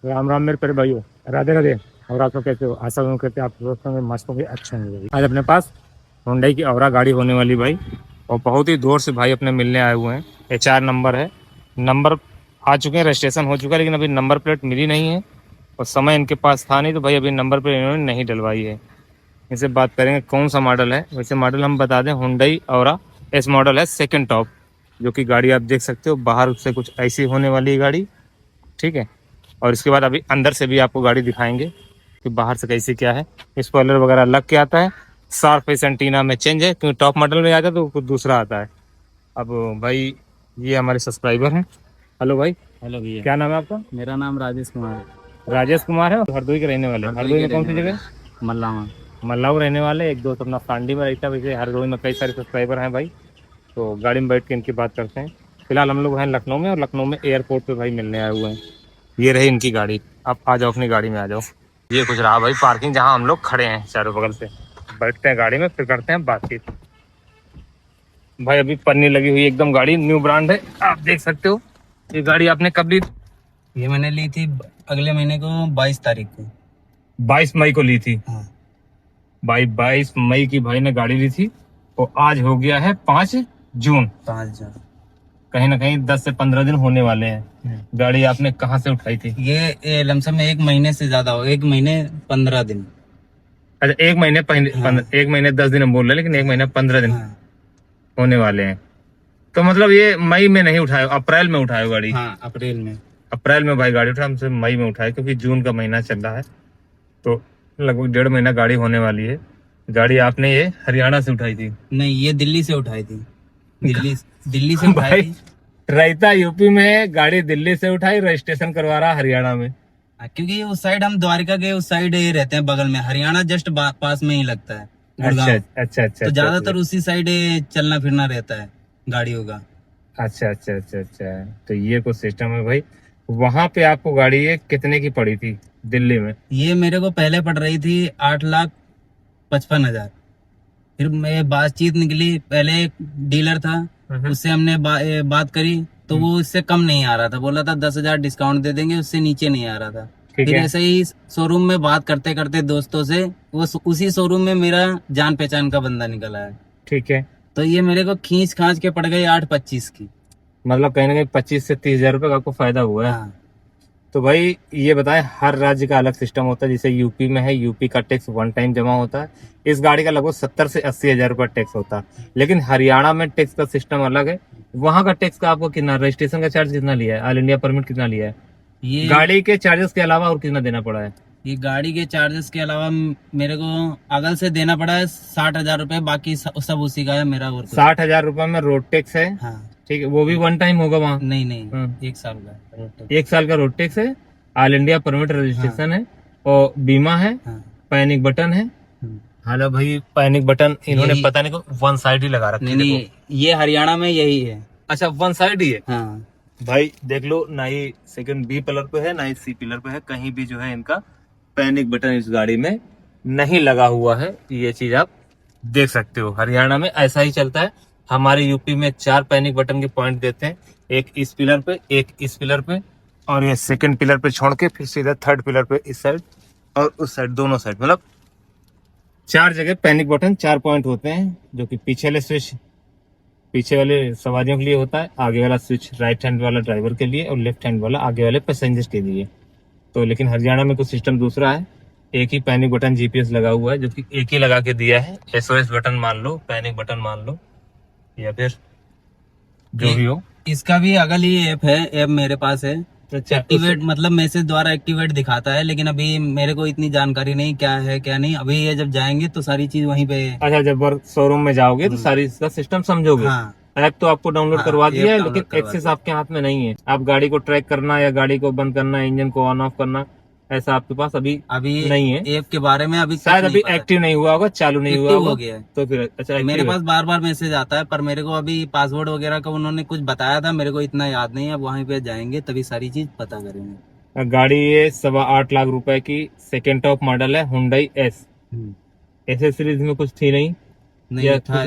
राम राम मेरे प्यारे भाइयों, राधे राधे। और आप लोग कैसे हो? आशा हम करते हैं आप दोस्तों में मस्त होंगे, अच्छे होंगे। आज अपने पास हुंडई की औरा गाड़ी होने वाली भाई, और बहुत ही दूर से भाई अपने मिलने आए हुए हैं। HR नंबर है, नंबर आ चुके हैं, रजिस्ट्रेशन हो चुका है, लेकिन अभी नंबर प्लेट मिली नहीं है और समय इनके पास था नहीं, तो भाई अभी नंबर प्लेट इन्होंने नहीं डलवाई है। इनसे बात करेंगे कौन सा मॉडल है। वैसे मॉडल हम बता दें, हुंडई औरा एस मॉडल है, सेकेंड टॉप, जो कि गाड़ी आप देख सकते हो बाहर उससे कुछ ऐसी होने वाली है गाड़ी, ठीक है। और इसके बाद अभी अंदर से भी आपको गाड़ी दिखाएंगे कि बाहर से कैसी क्या है। स्पॉइलर वगैरह अलग के आता है, शार्प फेस एंटीना में चेंज है, क्योंकि टॉप मॉडल में आता है तो कुछ दूसरा आता है। अब भाई ये हमारे सब्सक्राइबर हैं। हेलो भाई। हेलो भैया, क्या नाम है आपका? मेरा नाम राजेश कुमार है। राजेश कुमार है, और हरदोई के रहने वाले हैं। हरदोई में कौन सी जगह? मल्लावा। मल्लाऊ रहने वाले। एक दोस्त अपना सांडी में रहता है। वैसे हरदोई में कई सारे सब्सक्राइबर हैं भाई, तो गाड़ी में बैठ के इनकी बात करते हैं। फिलहाल हम लोग हैं लखनऊ में, और लखनऊ में एयरपोर्ट पे भाई मिलने आए हुए हैं। ये रही इनकी गाड़ी। आप आ जाओ, अपनी गाड़ी में आ जाओ। ये कुछ रहा भाई पार्किंग, जहाँ हम लोग खड़े हैं चारों बगल से। बैठते हैं गाड़ी में, फिर करते हैं बातचीत। भाई अभी पन्नी लगी हुई एकदम, गाड़ी न्यू ब्रांड है, आप देख सकते हो। ये गाड़ी आपने कब ली? ये मैंने ली थी अगले महीने को 22 तारीख को। 22 मई को ली थी हाँ। भाई। 22 मई की भाई ने गाड़ी ली थी, और आज हो गया है 5 जून। 5 जून। कहीं ना कहीं 10 से 15 दिन होने वाले हैं। गाड़ी आपने कहाँ से उठाई थी? ये लमसम में 1 महीने से ज्यादा हो, 1 महीने 15 दिन। अच्छा, 1 महीने पहले। हाँ। 1 महीने 10 दिन हम बोल रहे हैं, लेकिन 1 महीने 15 दिन हाँ। होने वाले हैं। तो मतलब ये मई में नहीं उठाए, अप्रैल में उठाए गाड़ी? हाँ, अप्रैल में। अप्रैल में भाई गाड़ी उठा, हमसे मई में उठाए, क्योंकि जून का महीना चल रहा है, तो लगभग 1.5 महीना गाड़ी होने वाली है। गाड़ी आपने ये हरियाणा से उठाई थी? नहीं, ये दिल्ली से उठाई थी। दिल्ली से उठाई भाई थी। रहता यूपी में है, गाड़ी दिल्ली से उठाई, रजिस्ट्रेशन करवा रहा हरियाणा में। क्योंकि उस साइड हम द्वारिका के उस साइड ये रहते हैं, बगल में। हरियाणा जस्ट पास में ही लगता है, गुड़गांव। अच्छा। तो ज्यादातर उसी साइड चलना फिरना रहता है गाड़ियों का। अच्छा। तो ये कुछ सिस्टम है भाई। वहां पे आपको गाड़ी ये कितने की पड़ी थी दिल्ली में? ये मेरे को पहले पड़ रही थी 8,55,000। फिर मैं बातचीत निकली, पहले एक डीलर था, उससे हमने बात करी, तो वो इससे कम नहीं आ रहा था। बोला था 10,000 डिस्काउंट दे देंगे, उससे नीचे नहीं आ रहा था। फिर ऐसे ही शोरूम में बात करते करते दोस्तों से, वो उसी शोरूम में मेरा जान पहचान का बंदा निकला है। ठीक है। तो ये मेरे को खींच खांच के पड़ गई 8,25 की। मतलब कहीं ना कहीं 25 से 30 हजार रुपए का आपको फायदा हुआ है। हाँ। तो भाई ये बताएं, हर राज्य का अलग सिस्टम होता है। जैसे यूपी में है, यूपी का टैक्स 1 टाइम जमा होता है। इस गाड़ी का लगभग 70 से 80 हजार रुपया टैक्स होता है। लेकिन हरियाणा में टैक्स का सिस्टम अलग है। वहाँ का टैक्स का आपको कितना, रजिस्ट्रेशन का चार्ज कितना लिया है, ऑल इंडिया परमिट कितना लिया है, ये गाड़ी के चार्जेस के अलावा और कितना देना पड़ा है? ये गाड़ी के चार्जेस के अलावा मेरे को अगल से देना पड़ा है 60,000 रुपए। बाकी सब उसी का है मेरा। और 60 हजार रुपये में रोड टैक्स है। हाँ। ठीक है, वो भी 1 टाइम होगा वहाँ? नहीं, 1 साल का। 1 साल का रोड टैक्स है, ऑल इंडिया परमिट रजिस्ट्रेशन है, और बीमा है, पैनिक बटन है। हालांकि भाई पैनिक बटन इन्होंने पता नहीं को 1 साइड ही लगा रखा है। नहीं, ये हरियाणा में यही है। अच्छा, 1 साइड ही है। हाँ। भाई देख लो, ना ही सेकंड बी पिलर पे है, ना ही सी पिलर पे है, कहीं भी जो है इनका पैनिक बटन इस गाड़ी में नहीं लगा हुआ है। ये चीज आप देख सकते हो, हरियाणा में ऐसा ही चलता है। हमारे यूपी में 4 पैनिक बटन के पॉइंट देते हैं, एक इस पिलर पे, एक इस पिलर पे, और ये सेकंड पिलर पे छोड़ के फिर सीधा थर्ड पिलर पे इस साइड और उस साइड, दोनों साइड, मतलब 4 जगह पैनिक बटन, 4 पॉइंट होते हैं। जो कि पीछे वाले स्विच पीछे वाले सवारियों के लिए होता है, आगे वाला स्विच राइट हैंड वाला ड्राइवर के लिए, और लेफ्ट हैंड वाला आगे वाले पैसेंजर के लिए। तो लेकिन हरियाणा में कुछ सिस्टम दूसरा है। एक ही पैनिक बटन जीपीएस लगा हुआ है, जो कि एक ही लगा के दिया है। एसओएस बटन मान लो, पैनिक बटन मान लो, या फिर जो भी हो। इसका भी अगल ही ऐप है, ऐप मेरे पास है। एक्टिवेट मतलब मैसेज द्वारा एक्टिवेट दिखाता है, लेकिन अभी मेरे को इतनी जानकारी नहीं क्या है क्या नहीं। अभी ये जब जाएंगे तो सारी चीज वहीं पे। अच्छा, जब शोरूम में जाओगे तो सारी इसका सिस्टम समझोगे। हाँ। ऐप तो आपको डाउनलोड करवा दिया है, लेकिन करवा एक्सेस आपके हाथ में नहीं है। आप गाड़ी को ट्रैक करना या गाड़ी को बंद करना, इंजन को ऑन ऑफ करना, ऐसा आपके पास अभी नहीं है। ऐप के बारे में अभी शायद अभी एक्टिव नहीं हुआ होगा, चालू नहीं हुआ होगा। हो गया है। तो फिर अच्छा, मेरे पास बार बार मैसेज आता है, पर मेरे को अभी पासवर्ड वगैरह का उन्होंने कुछ बताया था, मेरे को इतना याद नहीं है। अब वहीं पे जाएंगे तभी सारी चीज पता करेंगे। गाड़ी ये 8.25 लाख रुपए की सेकेंड टॉप मॉडल है, हुंडई एस। एसेसरीज में कुछ थी नहीं? नहीं था,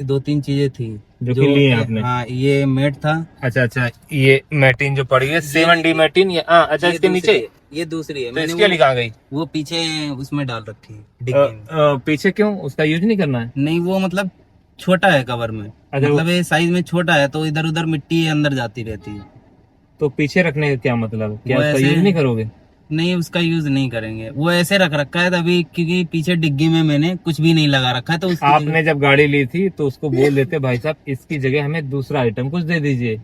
2-3 चीजें थी जो कि ली है आपने। हाँ, ये मैट था। अच्छा, ये मैटिन जो पड़ी है 7D मैटिन, ये अच्छा इसके नीचे ये दूसरी है, तो मैंने इसके लिए कहाँ गई? वो पीछे उसमें डाल रखी है डिग्गी में। पीछे क्यों? उसका यूज नहीं करना है? नहीं वो मतलब छोटा है कवर में, अच्छा, मतलब ये साइज में छोटा है तो इधर उधर मिट्टी अंदर जाती रहती है। तो पीछे रखने का क्या मतलब है? क्या वो उसका ऐसे- यूज नहीं करोगे? नहीं उसका यूज नहीं करेंगे, वो ऐसे रख रखा है तभी, क्योंकि पीछे डिग्गी में मैंने कुछ भी नहीं लगा रखा है तो उसकी आपने जब गाड़ी ली थी तो उसको बोल देते भाई साहब इसकी जगह हमें दूसरा आइटम कुछ दे दीजिए,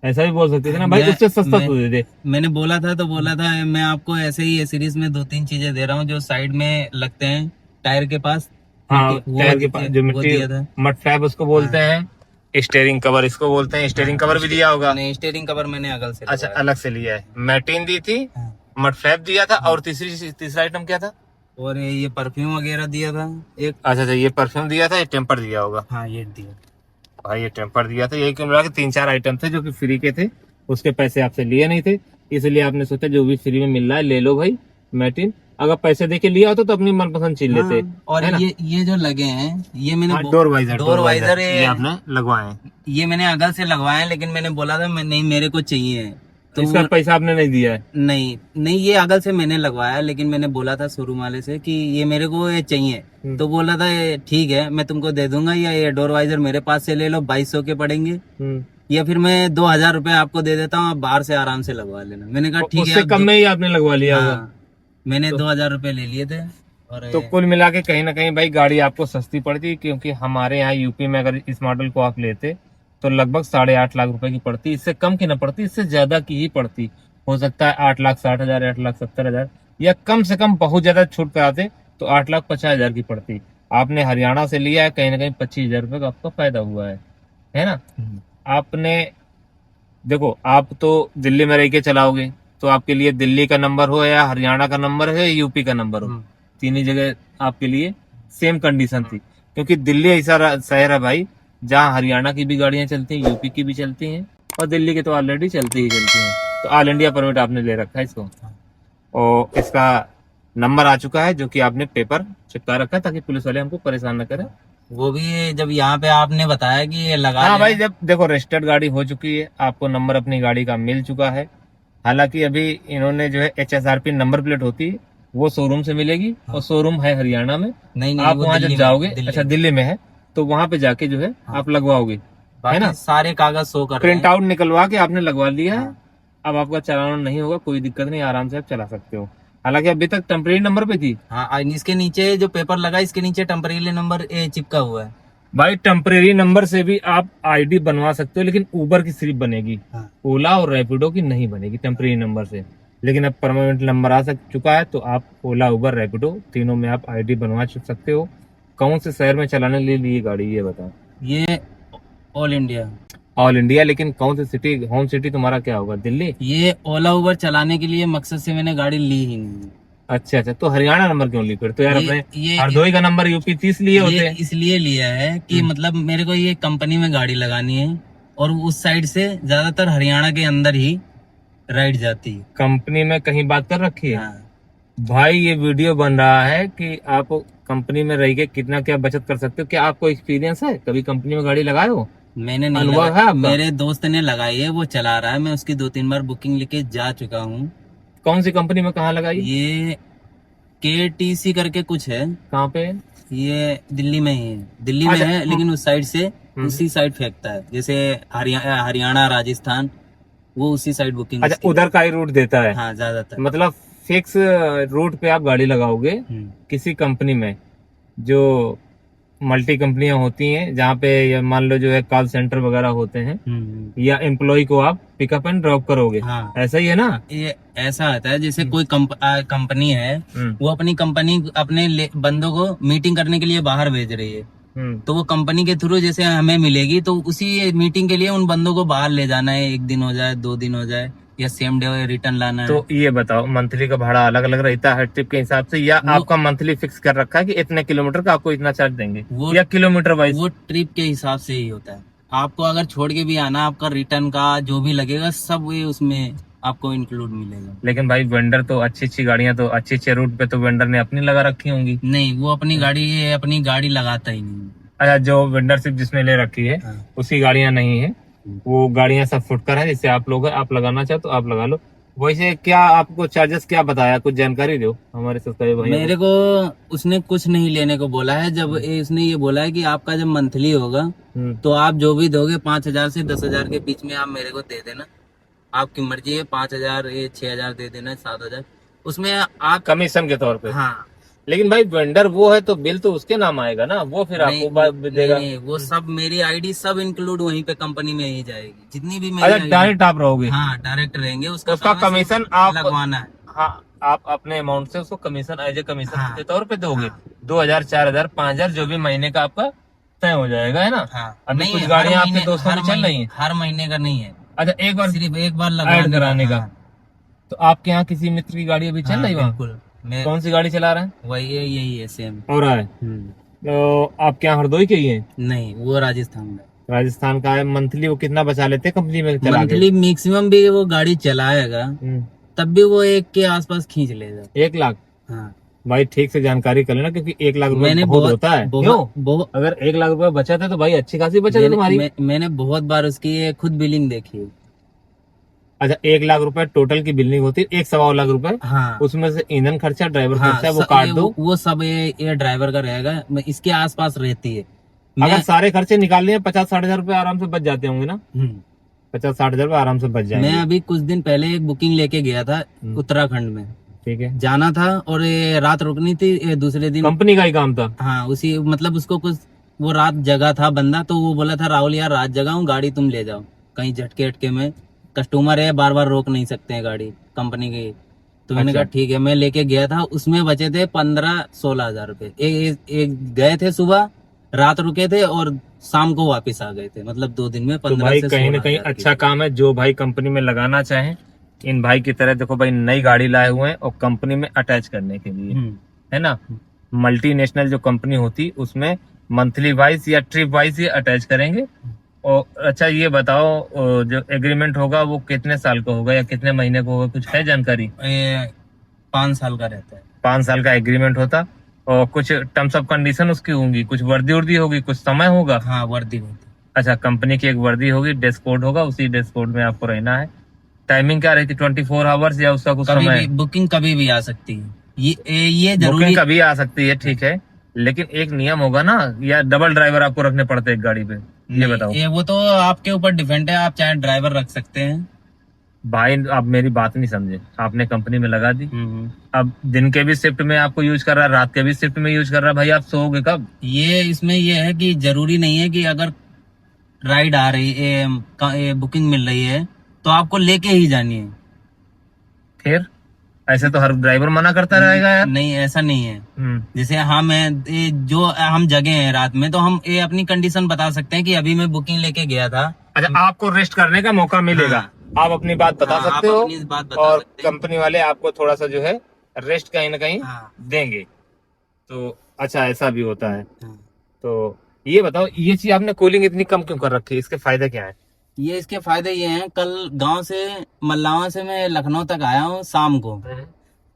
ऐसा भी बोल सकते थे ना भाई, उससे सस्ता तो दे दे। मैंने बोला था तो बोला था मैं आपको ऐसे ही सीरीज में 2-3 चीजें दे रहा हूँ जो साइड में लगते हैं टायर के पास। हाँ, टायर के पास जो वो मिट्टी, दिया था। मड फ्लैप उसको बोलते हैं, स्टीयरिंग कवर इसको बोलते हैं, स्टीयरिंग कवर भी दिया होगा। नहीं स्टीयरिंग कवर मैंने अगल से अच्छा, लगवाया। अलग से लिया है। मैटिन दी थी, हाँ। मड फ्लैप दिया था, और तीसरा आइटम क्या था? और ये परफ्यूम वगैरह दिया था एक। अच्छा, ये परफ्यूम दिया था, ये टेम्पर दिया होगा। हाँ ये दिया। भाई ये टेम्पर दिया था, यही क्यों मिला कि 3-4 आइटम थे जो कि फ्री के थे, उसके पैसे आपसे लिए नहीं थे, इसलिए आपने सोचा जो भी फ्री में मिल रहा है ले लो भाई मैटिन। अगर पैसे दे के लिया होता तो अपनी मनपसंद चीज लेते। और है ना? ये जो लगे हैं ये मैंने डोर वाइजर, डोर वाइजर ये आपने लगवाए हैं। ये मैंने अगल से लगवाए हैं, लेकिन मैंने बोला था मैं नहीं मेरे को चाहिए, तो इसका पैसा आपने नहीं दिया है? नहीं ये अगल से मैंने लगवाया, लेकिन मैंने बोला था शोरूम वाले से कि ये मेरे को ये चाहिए, तो बोला था ये ठीक है मैं तुमको दे दूंगा, या ये डोर वाइजर मेरे पास से ले लो 2200 के पड़ेंगे, या फिर मैं 2000 रुपए आपको दे देता हूँ, आप बाहर से आराम से लगवा लेना। मैंने कहा ठीक है। उससे कम में ही आपने लगवा लिया होगा। हाँ, मैंने 2000 रुपए ले लिए थे। और तो कुल मिला के कहीं ना कहीं भाई गाड़ी आपको सस्ती पड़ती, क्योंकि हमारे यहाँ यूपी में अगर इस मॉडल को आप लेते तो लगभग 8.5 लाख रुपए की पड़ती, इससे कम की ना पड़ती, इससे ज्यादा की ही पड़ती। हो सकता है 8,60,000, 8,70,000, या कम से कम बहुत ज्यादा छूट पे आते तो 8,50,000 की पड़ती। आपने हरियाणा से लिया है, कहीं ना कहीं 25,000 रुपए का आपका फायदा हुआ है ना? आपने देखो, आप तो दिल्ली में रह के चलाओगे तो आपके लिए दिल्ली का नंबर हो या हरियाणा का नंबर है या यूपी का नंबर हो, तीन ही जगह आपके लिए सेम कंडीशन थी, क्योंकि दिल्ली ऐसा शहर है भाई जहाँ हरियाणा की भी गाड़ियां चलती हैं, यूपी की भी चलती हैं, और दिल्ली की तो ऑलरेडी चलती ही चलती हैं। तो ऑल इंडिया परमिट आपने ले रखा है इसको, और इसका नंबर आ चुका है जो कि आपने पेपर चिपका रखा है ताकि पुलिस वाले हमको परेशान न करें। वो भी जब यहाँ पे आपने बताया कि ये लगा हाँ भाई, जब देखो रजिस्टर्ड गाड़ी हो चुकी है, आपको नंबर अपनी गाड़ी का मिल चुका है। हालांकि अभी इन्होंने जो है HSRP नंबर प्लेट होती है वो शोरूम से मिलेगी, और शोरूम है हरियाणा में। नहीं आप वो वहाँ जब दिल्ली जाओगे, में, अच्छा दिल्ली में है, तो वहाँ पे जाके जो है आप लगवाओगे, है ना? सारे कागज शो कर रहे प्रिंट हैं। आउट निकलवा के आपने लगवा लिया है। अब आपका चलाना नहीं होगा, कोई दिक्कत नहीं, आराम से आप चला सकते हो। हालांकि अभी तक टेम्परेरी नंबर पे थी। हाँ इसके नीचे जो पेपर लगा इसके नीचे टेम्परेरी नंबर चिपका हुआ है। भाई टेम्परेरी नंबर से भी आप आईडी बनवा सकते हो, लेकिन उबर की सिर्फ बनेगी, ओला और रैपिडो की नहीं बनेगी टेम्परेरी नंबर से। लेकिन अब परमानेंट नंबर आ चुका है, तो आप ओला, उबर, रैपिडो तीनों में आप आईडी बनवा सकते हो। कौन से शहर में चलाने के लिए गाड़ी, ये बताओ? ये ऑल इंडिया। ऑल इंडिया, लेकिन कौन सी सिटी, होम सिटी तुम्हारा क्या होगा? दिल्ली? ये ओला उबर चलाने के लिए मकसद से मैंने गाड़ी ली ही नहीं। अच्छा, तो हरियाणा नंबर क्यों ली फिर? तो यार अपने ये हरदोई का नंबर यूपी 30 लिए होते हैं। इसलिए लिया है कि मतलब मेरे को ये कंपनी में गाड़ी लगानी है, और उस साइड से ज्यादातर हरियाणा के अंदर ही राइड जाती है। कंपनी में कहीं बात कर रखी है? हाँ। भाई ये वीडियो बन रहा है कि आप कंपनी में रह के कितना क्या बचत कर सकते हो। क्या आपको एक्सपीरियंस है? कभी कंपनी में गाड़ी लगाए हो? मैंने नहीं अनुभव लगाई, है आपका? मेरे दोस्त ने लगाई है, वो चला रहा है, मैं उसकी 2-3 बार बुकिंग लेके जा चुका हूँ। कौन सी कंपनी में, कहाँ लगाई? ये KTC करके कुछ है। कहाँ पे? ये दिल्ली में ही है, दिल्ली में है, लेकिन उस साइड से उसी साइड फेंकता है, जैसे हरियाणा राजस्थान, वो उसी साइड बुकिंग। अच्छा, उधर का ही रूट देता है? हाँ ज्यादातर। मतलब फिक्स रूट पे आप गाड़ी लगाओगे किसी कंपनी में, जो मल्टी कंपनियां होती हैं, जहाँ पे या मान लो जो है कॉल सेंटर वगैरह होते हैं, या एम्प्लॉय को आप पिकअप एंड ड्रॉप करोगे। हाँ। ऐसा ही है ना? ये ऐसा आता है जैसे कोई कंपनी है, वो अपनी कंपनी अपने बंदों को मीटिंग करने के लिए बाहर भेज रही है, तो वो कंपनी के थ्रू जैसे हमें मिलेगी, तो उसी मीटिंग के लिए उन बंदों को बाहर ले जाना है, 1 दिन हो जाए, 2 दिन हो जाए, या सेम डे रिटर्न लाना है। तो ये बताओ, मंथली का भाड़ा अलग अलग रहता है हर ट्रिप के हिसाब से, या आपका मंथली फिक्स कर रखा है कि इतने किलोमीटर का आपको इतना चार्ज देंगे, या किलोमीटर वाइज? वो ट्रिप के हिसाब से ही होता है। आपको अगर छोड़ के भी आना, आपका रिटर्न का जो भी लगेगा सब ये उसमें आपको इंक्लूड मिलेगा। लेकिन भाई वेंडर तो अच्छी गाड़ियां तो अच्छे रूट पे तो वेंडर ने अपनी लगा रखी होंगी। नहीं, वो अपनी गाड़ी लगाता ही नहीं। अच्छा, जो वेंडरशिप जिसने ले रखी है उसकी गाड़ियां नहीं है, वो गाड़ियां सब फुटकर है, जैसे आप लोग आप लगाना चाहो तो आप लगा लो। वैसे क्या आपको चार्जेस क्या बताया, कुछ जानकारी दो हमारे सब्सक्राइबर भाई। मेरे को उसने कुछ नहीं लेने को बोला है। जब उसने ये बोला है कि आपका जब मंथली होगा तो आप जो भी दोगे 5,000 से 10,000 के बीच में आप मेरे को दे देना। आपकी मर्जी है, 5,000 ये 6,000 दे देना, 7,000 उसमें आप। कमीशन के तौर पे। हाँ। लेकिन भाई वेंडर वो है तो बिल तो उसके नाम आएगा ना, वो फिर नहीं, आपको देगा। नहीं, वो सब मेरी आईडी सब इंक्लूड वहीं पे कंपनी में ही जाएगी, जितनी भी अच्छा, मेरी डायरेक्ट आप रहोगे। हाँ, डायरेक्ट रहेंगे। उसका उसका काम है सिर्फ कमीशन आप लगवाना है। हाँ, आप अपने अमाउंट से उसको कमीशन एज ए कमीशन हाँ, के तौर पे दोगे। हाँ, 2,000, 4,000, 5,000 जो भी महीने का आपका तय हो जाएगा, है ना। हाँ। अभी नहीं, कुछ हर गाड़ियां महीने, आपके दोस्तों हर की चल महीने, रही हैं। हर महीने का नहीं है, अच्छा, एक बार सिर्फ एक बार ऐड लगवाने कराने का। हाँ, तो आपके यहाँ किसी मित्र की गाड़ी अभी चल हाँ, रही वहाँ? बिल्कुल। मैं कौन सी गाड़ी चला रहा है? वही है, यही है सेम। हो रहा है। तो आपके यहाँ हरदोई के ही है? नहीं, वो राजस्थान में। राजस्थान का है। मंथली वो कितना बचा लेते हैं कंपनी में चला के? मंथली मैक्सिमम भी वो गाड़ी चलाएगा तब भी वो 1 के आसपास खींच लेगा। 1 लाख? हाँ। भाई ठीक से जानकारी कर लेना, क्योंकि 1 लाख रुपए मैंने बहुत होता है। क्यों? अगर 1 लाख रुपए बचा था तो भाई अच्छी खासी बचत है तुम्हारी। मैंने बहुत बार उसकी ये खुद बिलिंग देखी है। अच्छा, 1 लाख रुपए टोटल की बिलिंग होती है, 1 सवा लाख रुपए। हाँ, उसमें से ईंधन खर्चा, ड्राइवर हाँ, खर्चा वो काट दो। वो सब ये ड्राइवर का रहेगा। इसके आसपास रहती है। अगर सारे खर्चे निकाल लिए 50-60 हजार रुपए आराम से बच जाते होंगे ना। हम्म। 50-60 हजार रुपए आराम से बच जाएंगे। मैं अभी कुछ दिन पहले एक बुकिंग लेके गया था उत्तराखंड में। ठीक है। जाना था और ये रात रुकनी थी, ये दूसरे दिन कंपनी का ही काम था। हाँ, उसी मतलब उसको कुछ वो रात जगह था बंदा, तो वो बोला था राहुल यार रात जगह हूँ, गाड़ी तुम ले जाओ कहीं झटके हटके में। कस्टमर है, बार बार रोक नहीं सकते हैं गाड़ी कंपनी की। तो मैंने कहा ठीक है, मैं लेके गया था। उसमें बचे थे 15-16 हजार रुपए। एक गए थे सुबह, रात रुके थे और शाम को वापस आ गए थे। मतलब 2 दिन में 15 भाई से कहीं ना 16 कहीं हजार की। अच्छा काम है। जो भाई कंपनी में लगाना चाहे, इन भाई की तरह देखो भाई, नई गाड़ी लाए हुए हैं और कंपनी में अटैच करने के लिए, है ना। मल्टीनेशनल जो कंपनी होती उसमें मंथली वाइज या ट्रिप वाइज ही अटैच करेंगे। और अच्छा ये बताओ, जो एग्रीमेंट होगा वो कितने साल का होगा या कितने महीने का होगा, कुछ है जानकारी? 5 साल का रहता है। 5 साल का एग्रीमेंट होता। और कुछ टर्म्स ऑफ कंडीशन उसकी होंगी, कुछ वर्दी उर्दी होगी, कुछ समय होगा। हाँ, वर्दी होती। अच्छा, कंपनी की एक वर्दी होगी, ड्रेस कोड होगा, उसी ड्रेस कोड में आपको रहना है। टाइमिंग क्या रहती है, 24 आवर्स या उसका कुछ कभी समय? भी बुकिंग कभी भी आ सकती है। ये जरूरी बुकिंग कभी आ सकती है, ठीक है। लेकिन एक नियम होगा ना, या डबल ड्राइवर आपको रखने पड़ते हैं एक गाड़ी पे, ये बताओ। ये वो तो आपके ऊपर डिपेंड है, आप चाहे ड्राइवर रख सकते हैं। भाई आप मेरी बात नहीं समझे, आपने कंपनी में लगा दी, अब दिन के भी शिफ्ट में आपको यूज कर रहा है, रात के भी शिफ्ट में यूज कर रहा है, भाई आप सोओगे कब? ये इसमें ये है कि जरूरी नहीं है कि अगर राइड आ रही है, बुकिंग मिल रही है तो आपको लेके ही जानी है। फिर ऐसे तो हर ड्राइवर मना करता रहेगा यार। नहीं, ऐसा नहीं है। जैसे हम जो हम जगह हैं रात में, तो हम ये अपनी कंडीशन बता सकते हैं कि अभी मैं बुकिंग लेके गया था। अच्छा, आपको रेस्ट करने का मौका मिलेगा। आप अपनी बात बता सकते हो, और कंपनी वाले आपको थोड़ा सा जो है रेस्ट कहीं ना कहीं देंगे। तो अच्छा, ऐसा भी होता है। तो ये बताओ, ये चीज आपने कूलिंग इतनी कम क्यों कर रखी है, इसके फायदे क्या है? ये इसके फायदे ये हैं, कल गांव से मल्लावा से मैं लखनऊ तक आया हूँ शाम को,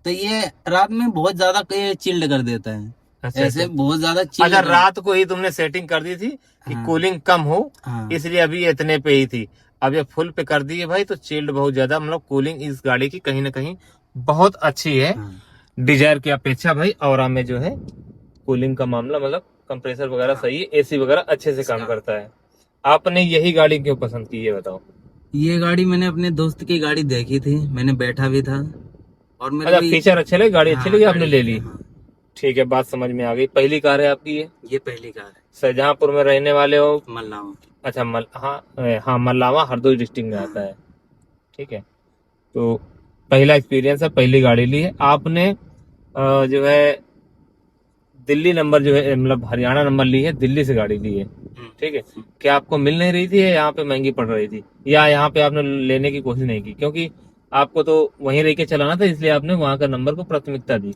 तो ये रात में बहुत ज्यादा चिल्ड कर देता है। अच्छा, ऐसे बहुत ज्यादा चिल्ड। अच्छा, रात को ही तुमने सेटिंग कर दी थी कि कूलिंग कम हो, इसलिए अभी ये इतने पे ही थी। अब ये फुल पे कर दी है भाई, तो चिल्ड बहुत ज्यादा, मतलब कूलिंग इस गाड़ी की कहीं ना कहीं बहुत अच्छी है डिजायर की अपेक्षा भाई। और में जो है कूलिंग का मामला, मतलब कंप्रेसर वगैरह सही है, एसी वगैरह अच्छे से काम करता है। आपने यही गाड़ी क्यों पसंद की, ये बताओ। ये गाड़ी मैंने अपने दोस्त की गाड़ी देखी थी, मैंने बैठा भी था और मेरे अच्छा, फीचर अच्छे लगे, गाड़ी अच्छी लगी, आपने ले ली। हाँ। ठीक है, बात समझ में आ गई। पहली कार है आपकी ये पहली कार है। शाहजहांपुर में रहने वाले हो? मल्लावा। अच्छा, हाँ, मल्लावा हरदोई डिस्ट्रिक्ट में आता है। ठीक है, तो पहला एक्सपीरियंस है, पहली गाड़ी ली है आपने। जो है दिल्ली नंबर जो है, मतलब हरियाणा नंबर ली है, दिल्ली से गाड़ी ली है। ठीक है, क्या आपको मिल नहीं रही थी या यहाँ पे महंगी पड़ रही थी, या यहाँ पे आपने लेने की कोशिश नहीं की? क्योंकि आपको तो वहीं रह के चलाना था, इसलिए आपने वहां का नंबर को प्राथमिकता दी।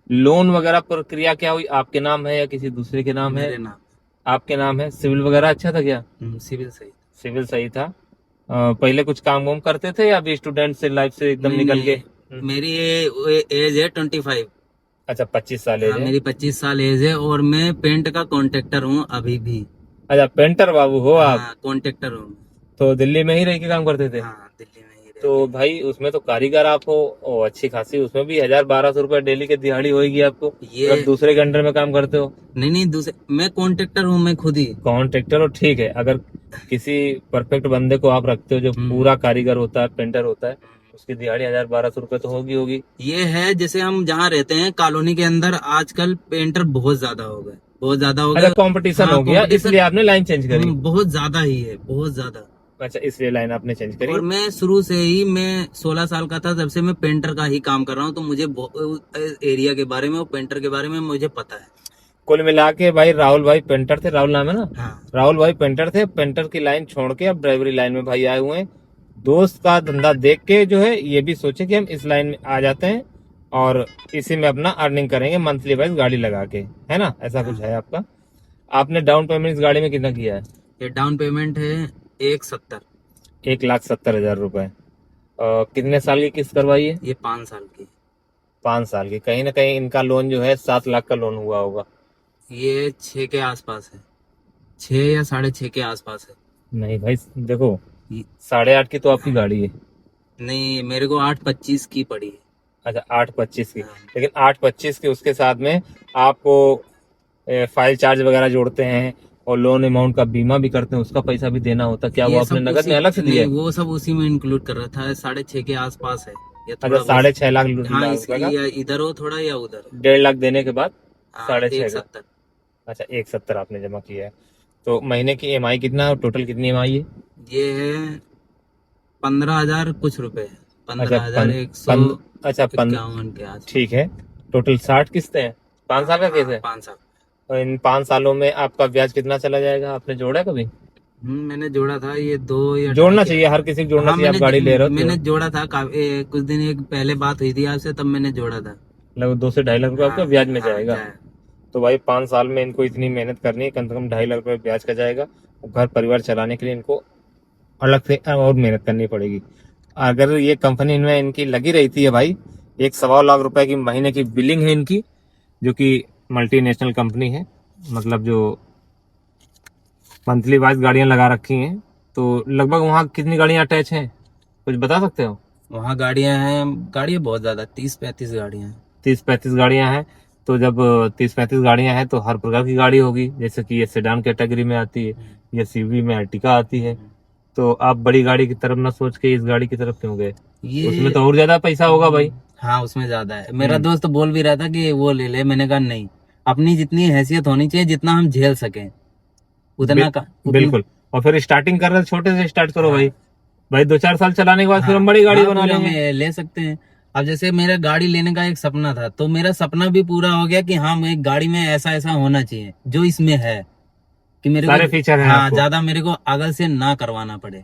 लोन वगैरह प्रक्रिया क्या हुई, आपके नाम है या किसी दूसरे के नाम है? मेरे नाम। आपके नाम है। सिविल वगैरह अच्छा था क्या? सिविल सही। सिविल सही था। पहले कुछ काम वाम करते थे या अभी स्टूडेंट से लाइफ से एकदम निकल के? मेरी एज है 25। अच्छा, 25 साल एज है। मेरी 25 साल एज है और मैं पेंट का कॉन्ट्रैक्टर हूँ अभी भी। अच्छा, पेंटर बाबू हो आप? कॉन्ट्रैक्टर हूँ। तो दिल्ली में ही रह के काम करते थे? हाँ, दिल्ली में ही तो भाई उसमें तो कारीगर आप हो और अच्छी खासी, उसमें भी 1,000-1,200 रुपए डेली की दिहाड़ी होगी आपको, ये अगर दूसरे के अंडर में काम करते हो। नहीं दूसरे, मैं कॉन्ट्रेक्टर हूँ, मैं खुद ही। कॉन्ट्रैक्टर हो ठीक है, अगर किसी परफेक्ट बंदे को आप रखते हो जो पूरा कारीगर होता है, पेंटर होता है, उसकी दिहाड़ी 1,000-1,200 रुपए तो होगी। ये है जैसे हम जहाँ रहते हैं कॉलोनी के अंदर, आजकल पेंटर बहुत ज्यादा हो गए, बहुत ज्यादा हो अच्छा, गए। कंपटीशन हाँ, हो गया competition, इसलिए आपने लाइन चेंज करी। बहुत ज्यादा ही है, बहुत ज्यादा। अच्छा, इसलिए लाइन आपने चेंज करी। और मैं शुरू से ही, मैं 16 साल का था जब से मैं पेंटर का ही काम कर रहा हूँ, तो मुझे एरिया के बारे में और पेंटर के बारे में मुझे पता है। कुल मिला के भाई राहुल भाई पेंटर थे, राहुल नाम है ना। हाँ, राहुल भाई पेंटर थे, पेंटर की लाइन छोड़ के अब ड्राइवरी लाइन में भाई आए हुए हैं। दोस्त का धंधा देख के जो है ये भी सोचे कि हम इस लाइन में आ जाते हैं और इसी में अपना अर्निंग करेंगे मंथली वाइज गाड़ी लगा के, है ना, ऐसा कुछ है आपका। आपने डाउन पेमेंट इस गाड़ी में कितना किया है? ये डाउन पेमेंट है 170। 1,70,000 रुपए। कितने साल की किस्त करवाई है? ये 5 साल की। 5 साल की। कहीं ना कहीं इनका लोन जो है 7 लाख का लोन हुआ होगा। ये 6 के आसपास है, 6 या 6.5 के आसपास है। नहीं भाई देखो, ये- 8.5 की तो आपकी गाड़ी है। नहीं, मेरे को 8.25 की पड़ी है। अच्छा, 8.25 की। हाँ। लेकिन 8.25 की उसके साथ में आपको फाइल चार्ज वगैरह जोड़ते हैं और लोन अमाउंट का बीमा भी करते हैं, उसका पैसा भी देना होता है क्या? वो ये आपने सब नगद उसी, में अलग से दिया है? नहीं, वो सब उसी में इंक्लूड कर रहा था। 6.5 के आसपास है या अच्छा, थोड़ा बहुत। 6.5 लाख हाँ, रुपए का। या इधर हो थोड़ा या उधर हो। 1.5 लाख देने के बाद हाँ, 6.5 का। 170। अच्छा, 170 आपने जमा किया है। तो महीने की EMI कितना है, टोटल कितनी EMI है? ये है 15,000 कुछ रुपए है, अच्छा 15,151 अच्छा के आस। ठीक है। टोटल 60 किस्तें हैं, 5 साल का केस है। 5 साल। और इन 5 सालों में आपका ब्याज कितना चला जाएगा, आपने जोड़ा है कभी? मैंने जोड़ा था, ये 2 या जोड़ना 2.5 चाहिए, हर किसी को जोड़ना हाँ, चाहिए। आप गाड़ी ले रहे हो मैंने जोड़ा था कुछ दिन एक पहले बात हुई थी आपसे, तब मैंने जोड़ा था। लगभग 2 से 2.5 लाख रुपए आपका हाँ, ब्याज में हाँ, जाएगा। तो भाई 5 साल में इनको इतनी मेहनत करनी है, कम से कम 2.5 लाख रुपए ब्याज का जाएगा। और घर परिवार चलाने के लिए इनको अलग से और मेहनत करनी पड़ेगी। अगर ये कंपनी में इनकी लगी रहती है भाई, 1.25 लाख रुपए की महीने की बिलिंग है इनकी, जो कि मल्टीनेशनल कंपनी है, मतलब जो मंथली वाइज गाड़ियां लगा रखी हैं। तो लगभग वहाँ कितनी गाड़ियां अटैच हैं, कुछ बता सकते हो? वहाँ गाड़ियां बहुत ज्यादा, 30-35 गाड़ियां हैं। 30-35 गाड़ियां हैं। तो जब 30-35 गाड़ियां हैं तो हर प्रकार की गाड़ी होगी, जैसे कि ये सेडान कैटेगरी में आती है, ये सीवी में अर्टिका आती है। तो आप बड़ी गाड़ी की तरफ ना सोच के इस गाड़ी की तरफ क्यों गए? उसमें तो और ज्यादा पैसा होगा भाई। हाँ, उसमें ज्यादा है। मेरा दोस्त बोल भी रहा था कि वो ले ले, मैंने कहा नहीं, अपनी जितनी हैसियत होनी चाहिए, जितना हम झेल सकें उतना का बिल्कुल। और फिर स्टार्टिंग कर रहे छोटे से स्टार्ट करो भाई 2-4 साल चलाने के बाद फिर हम बड़ी गाड़ी बना लेंगे। हम ले सकते हैं। अब जैसे मेरा गाड़ी लेने का एक सपना था, तो मेरा सपना भी पूरा हो गया कि हाँ, एक गाड़ी में ऐसा ऐसा होना चाहिए जो इसमें है, कि मेरे सारे को फीचर हैं हाँ आपको। ज्यादा मेरे को अगल से ना करवाना पड़े।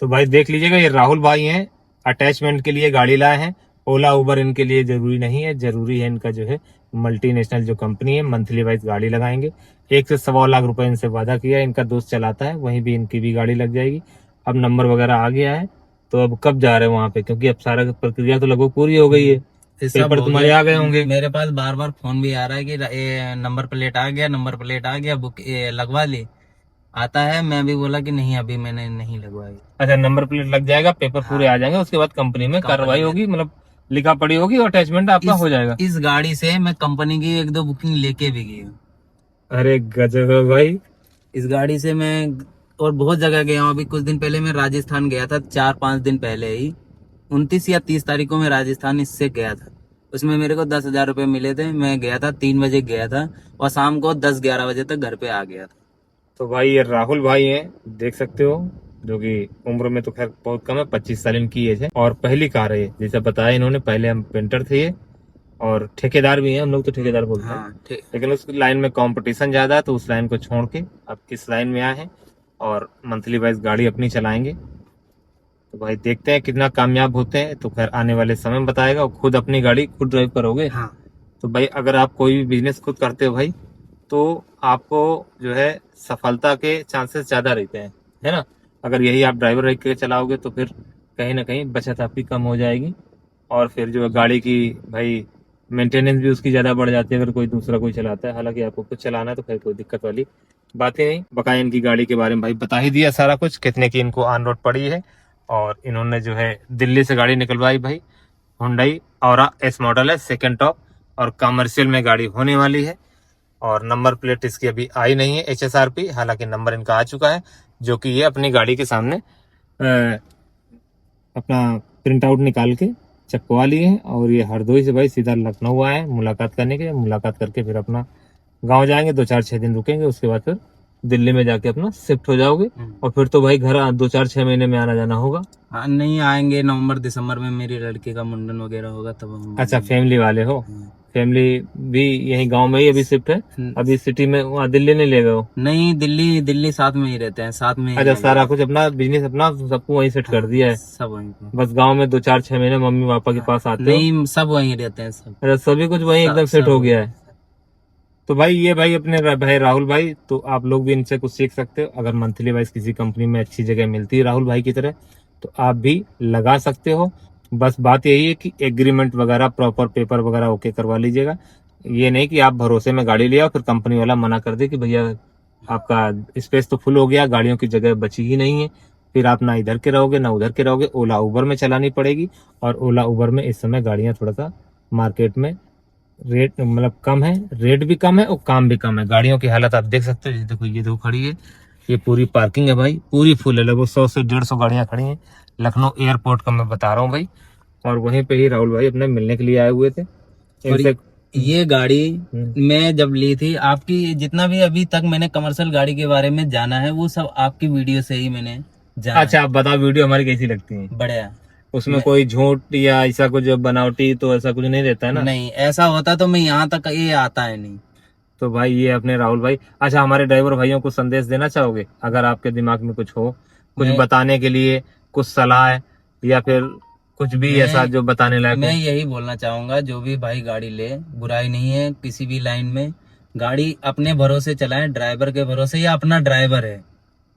तो भाई देख लीजिएगा, ये राहुल भाई हैं, अटैचमेंट के लिए गाड़ी लाए हैं। ओला उबर इनके लिए जरूरी नहीं है, जरूरी है इनका जो है मल्टीनेशनल जो कंपनी है, मंथली वाइज गाड़ी लगाएंगे। 1 से 1.25 लाख रुपए इनसे वादा किया है, इनका दोस्त चलाता है, वहीं भी इनकी भी गाड़ी लग जाएगी। अब नंबर वगैरह आ गया है, तो अब कब जा रहे हैं वहां पे, क्योंकि अब सारा प्रक्रिया तो लगभग पूरी हो गई है, पेपर तुम्हारे आ गए होंगे। मेरे पास बार बार फोन भी आ रहा है कि नंबर प्लेट आ गया, नंबर प्लेट आ गया, बुक लगवा ली। आता है, मैं भी बोला कि नहीं, अभी मैंने नहीं लगवाई। अच्छा, नंबर प्लेट लग जाएगा, पेपर पूरे आ जाएंगे, उसके बाद कंपनी में कार्रवाई होगी, मतलब लिखा पड़ी होगी और अटैचमेंट आपका हो जाएगा। इस गाड़ी से मैं कंपनी की 1-2 बुकिंग लेके भी गई हूँ। अरे गजब है भाई। इस गाड़ी से मैं और बहुत जगह गया हूँ। अभी कुछ दिन पहले मैं राजस्थान गया था, 4-5 दिन पहले ही, 29 या 30 तारीख को मैं राजस्थान इससे गया था। उसमें मेरे को 10,000 रुपए मिले थे। मैं गया था 3 बजे गया था और शाम को 10-11 बजे तक घर पे आ गया था। तो भाई ये राहुल भाई हैं, देख सकते हो, जो कि उम्र में तो खैर बहुत कम है, 25 साल इनकी एज है। और पहली कार है ये, जैसे बताया इन्होंने, पहले हम पेंटर थे ये और ठेकेदार भी हैं, हम लोग तो ठेकेदार बोलते हैं। हाँ, ठीक। लेकिन उस लाइन में कंपटीशन ज्यादा है, तो उस लाइन को छोड़ के अब किस लाइन में आए हैं और मंथली वाइज गाड़ी अपनी चलाएंगे। तो भाई देखते हैं कितना कामयाब होते हैं, तो खैर आने वाले समय में बताएगा। और खुद अपनी गाड़ी खुद ड्राइव करोगे। हाँ, तो भाई अगर आप कोई भी बिजनेस खुद करते हो भाई, तो आपको जो है सफलता के चांसेस ज्यादा रहते हैं, है ना। अगर यही आप ड्राइवर रख के चलाओगे तो फिर कहीं ना कहीं बचत आपकी कम हो जाएगी, और फिर जो है गाड़ी की भाई मेंटेनेंस भी उसकी ज्यादा बढ़ जाती है अगर कोई दूसरा कोई चलाता है। हालांकि आपको खुद चलाना है तो फिर कोई दिक्कत वाली बात ही नहीं। बकाया इनकी गाड़ी के बारे में भाई बता ही दिया सारा कुछ, कितने की इनको ऑन रोड पड़ी है और इन्होंने जो है दिल्ली से गाड़ी निकलवाई भाई। हुंडई औरा एस मॉडल है, सेकेंड टॉप, और कमर्शियल में गाड़ी होने वाली है। और नंबर प्लेट इसकी अभी आई नहीं है HSRP, हालांकि नंबर इनका आ चुका है, जो कि ये अपनी गाड़ी के सामने अपना प्रिंट आउट निकाल के चपकवा लिए हैं। और ये हरदोई से भाई सीधा लखनऊ आए हैं मुलाकात करने के। मुलाकात करके फिर अपना गांव जाएंगे, 2-4-6 दिन रुकेंगे, उसके बाद फिर दिल्ली में जाके अपना शिफ्ट हो जाओगे। और फिर तो भाई घर 2-4-6 महीने में आना जाना होगा। हाँ, नहीं आएंगे, नवंबर दिसंबर में मेरी लड़के का मुंडन वगैरह होगा तब हम। अच्छा, फैमिली वाले हो? फैमिली भी यही गांव में ही अभी शिफ्ट है? अभी सिटी में, वहाँ दिल्ली नहीं ले गए हो? नहीं, दिल्ली साथ में ही रहते हैं, साथ में ही। अच्छा, सारा कुछ अपना बिजनेस अपना सबको वहीं सेट कर दिया है? सब वहीं पे। बस गांव में 2-4-6 महीने मम्मी पापा के पास आते हो? नहीं, सब वहीं रहते हैं सब। अच्छा, सभी कुछ वहीं एकदम सेट हो गया है। तो भाई ये भाई अपने भाई राहुल भाई, तो आप लोग भी इनसे कुछ सीख सकते हो। अगर मंथली वाइज किसी कंपनी में अच्छी जगह मिलती है राहुल भाई की तरह, तो आप भी लगा सकते हो। बस बात यही है कि एग्रीमेंट वगैरह प्रॉपर पेपर वगैरह ओके करवा लीजिएगा। ये नहीं कि आप भरोसे में गाड़ी ले आओ फिर कंपनी वाला मना कर दे कि भैया आपका स्पेस तो फुल हो गया, गाड़ियों की जगह बची ही नहीं है। फिर आप ना इधर के रहोगे ना उधर के रहोगे, ओला उबर में चलानी पड़ेगी। और ओला उबर में इस समय गाड़ियां थोड़ा सा मार्केट में रेट मतलब कम है, रेट भी कम है और काम भी कम है। गाड़ियों की हालत आप देख सकते हो। देखो ये देखो खड़ी है, ये पूरी पार्किंग है भाई, पूरी फुल है। लगभग 100 से 150 गाड़ियां खड़ी हैं। लखनऊ एयरपोर्ट का मैं बता रहा हूँ भाई। और वहीं पे ही राहुल भाई अपने मिलने के लिए आए हुए थे। और ये गाड़ी मैं जब ली थी, आपकी जितना भी अभी तक मैंने कमर्शियल गाड़ी के बारे में जाना है वो सब आपकी वीडियो से ही मैंने जाना। अच्छा, आप बताओ वीडियो हमारी कैसी लगती है? बढ़िया। उसमें कोई झूठ या ऐसा कुछ बनावटी तो ऐसा कुछ नहीं रहता है ना? नहीं, ऐसा होता तो मैं यहाँ तक ये आता है नहीं। तो भाई ये अपने राहुल भाई। अच्छा, हमारे ड्राइवर भाइयों को संदेश देना चाहोगे? अगर आपके दिमाग में कुछ हो, कुछ बताने के लिए, कुछ सलाह या फिर कुछ भी ऐसा जो बताने लायक? मैं यही बोलना चाहूंगा, जो भी भाई गाड़ी ले, बुराई नहीं है किसी भी लाइन में। गाड़ी अपने भरोसे चलाएं, ड्राइवर के भरोसे, या अपना ड्राइवर है।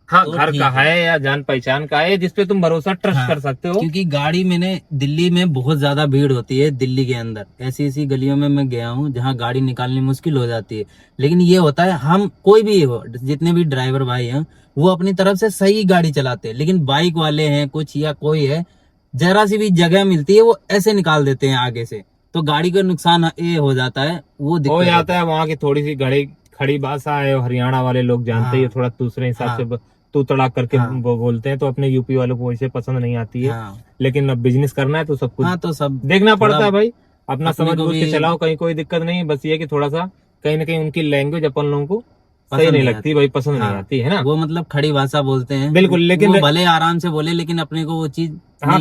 हाँ, तो घर का है या जान पहचान का है जिसपे तुम भरोसा ट्रस्ट कर सकते हो। क्योंकि गाड़ी मैंने दिल्ली में बहुत ज्यादा भीड़ होती है। दिल्ली के अंदर ऐसी ऐसी गलियों में मैं गया हूँ जहाँ गाड़ी निकालनी मुश्किल हो जाती है। लेकिन ये होता है, हम कोई भी हो, जितने भी ड्राइवर भाई हैं वो अपनी तरफ से सही गाड़ी चलाते हैं। लेकिन बाइक वाले हैं कुछ या कोई है, जरा सी भी जगह मिलती है वो ऐसे निकाल देते हैं आगे से, तो गाड़ी का नुकसान ये हो जाता है। वो हो जाता है। वहाँ की थोड़ी सी खड़ी भाषा है, हरियाणा वाले लोग जानते हैं, थोड़ा दूसरे हिसाब से तू तड़ाक करके वो बोलते हैं, तो अपने यूपी वालों को वैसे पसंद नहीं आती है। लेकिन अब बिजनेस करना है तो सब कुछ तो सब देखना पड़ता है भाई। अपना समझ बूझ के चलाओ, कहीं कोई दिक्कत नहीं है। बस ये कि थोड़ा सा कहीं ना कहीं उनकी लैंग्वेज अपन लोगों को सही नहीं लगती भाई, पसंद नहीं आती है ना। वो मतलब खड़ी भाषा बोलते हैं बिल्कुल, लेकिन वो भले आराम से बोले लेकिन अपने को वो चीज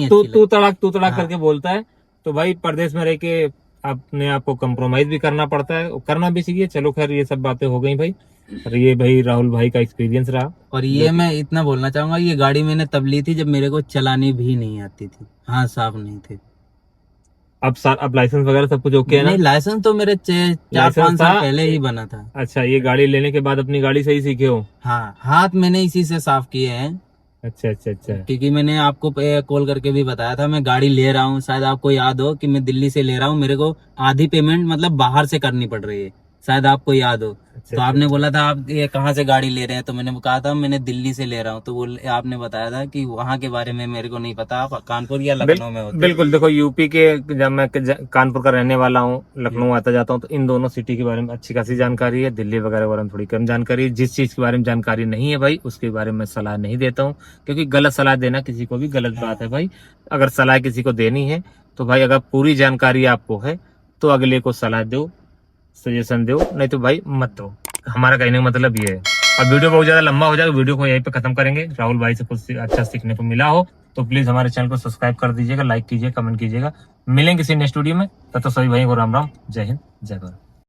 तू तड़ाक करके बोलता है। तो भाई परदेश में रह के अपने आप को कंप्रोमाइज भी करना पड़ता है, करना भी चाहिए। चलो खैर, ये सब बातें हो गई भाई। और ये भाई राहुल भाई का एक्सपीरियंस रहा। और ये मैं इतना बोलना चाहूंगा, ये गाड़ी मैंने तब ली थी जब मेरे को चलानी भी नहीं आती थी, हाथ साफ नहीं थे। अब लाइसेंस वगैरह सब कुछ ओके है ना? नहीं, लाइसेंस तो मेरे 4-5 साल पहले ही बना था। अच्छा, ये गाड़ी लेने के बाद अपनी गाड़ी सही सीखे हो? हाँ, हाथ मैंने इसी से साफ किए हैं। अच्छा अच्छा अच्छा। क्योंकि मैंने आपको कॉल करके भी बताया था मैं गाड़ी ले रहा हूँ, शायद आपको याद हो कि मैं दिल्ली से ले रहा हूँ। मेरे को आधी पेमेंट मतलब बाहर से करनी पड़ रही है, शायद आपको याद हो। तो आपने बोला था आप ये कहाँ से गाड़ी ले रहे हैं, तो मैंने कहा था मैंने दिल्ली से ले रहा हूँ। तो आपने बताया था कि वहाँ के बारे में मेरे को नहीं पता, आप कानपुर या लखनऊ में होते। बिल्कुल, देखो यूपी के, जब मैं कानपुर का रहने वाला हूँ, लखनऊ आता जाता हूँ, तो इन दोनों सिटी के बारे में अच्छी खासी जानकारी है। दिल्ली वगैरह बारे में थोड़ी कम जानकारी है। जिस चीज के बारे में जानकारी नहीं है भाई, उसके बारे में सलाह नहीं देता हूँ, क्योंकि गलत सलाह देना किसी को भी गलत बात है भाई। अगर सलाह किसी को देनी है तो भाई अगर पूरी जानकारी आपको है तो अगले को सलाह दो, सजेशन दो, नहीं तो भाई मत दो। हमारा कहने का मतलब ये है। और वीडियो बहुत ज्यादा लंबा हो जाएगा, वीडियो को यहीं पे खत्म करेंगे। राहुल भाई से कुछ अच्छा सीखने को मिला हो तो प्लीज हमारे चैनल को सब्सक्राइब कर दीजिएगा, लाइक कीजिएगा, कमेंट कीजिएगा। मिलेंगे किसी नेक्स्ट वीडियो में। तब तो सभी भाई को राम राम, जय हिंद, जय भारत।